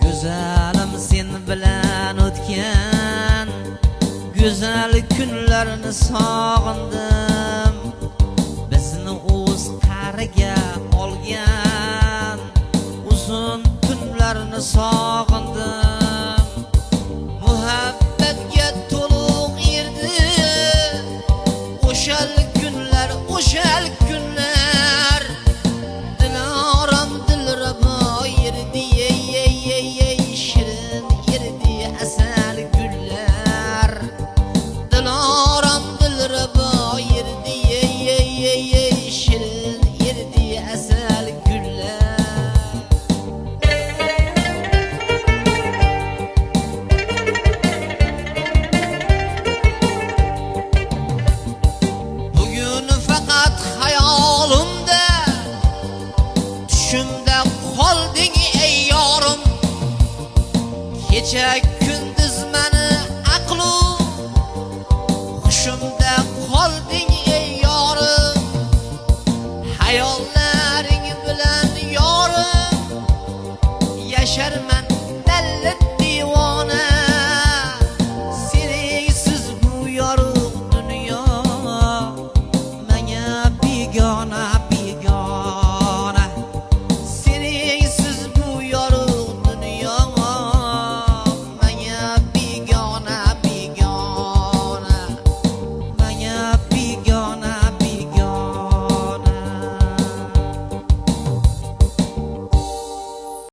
Güzelim sen bilan o'tgan go'zal kunlarni sog'indim. Bizni o'z qariga olgan uzun tunlarni sog'indim. Muhabbatga to'liq erdi o'shal kunlar, o'shal kunlar. Diloram dilrabo yerdi, shirin yerdi asal gullar. Diloram dilrabo yerdi, shirin yerdi asal gullar. Bugün faqat hayolimda, tushimda qolding ey yorim. Kecha kunduz mani aqlu hushimda qolding ey yorim. Hayollaring bilan yorim yasharman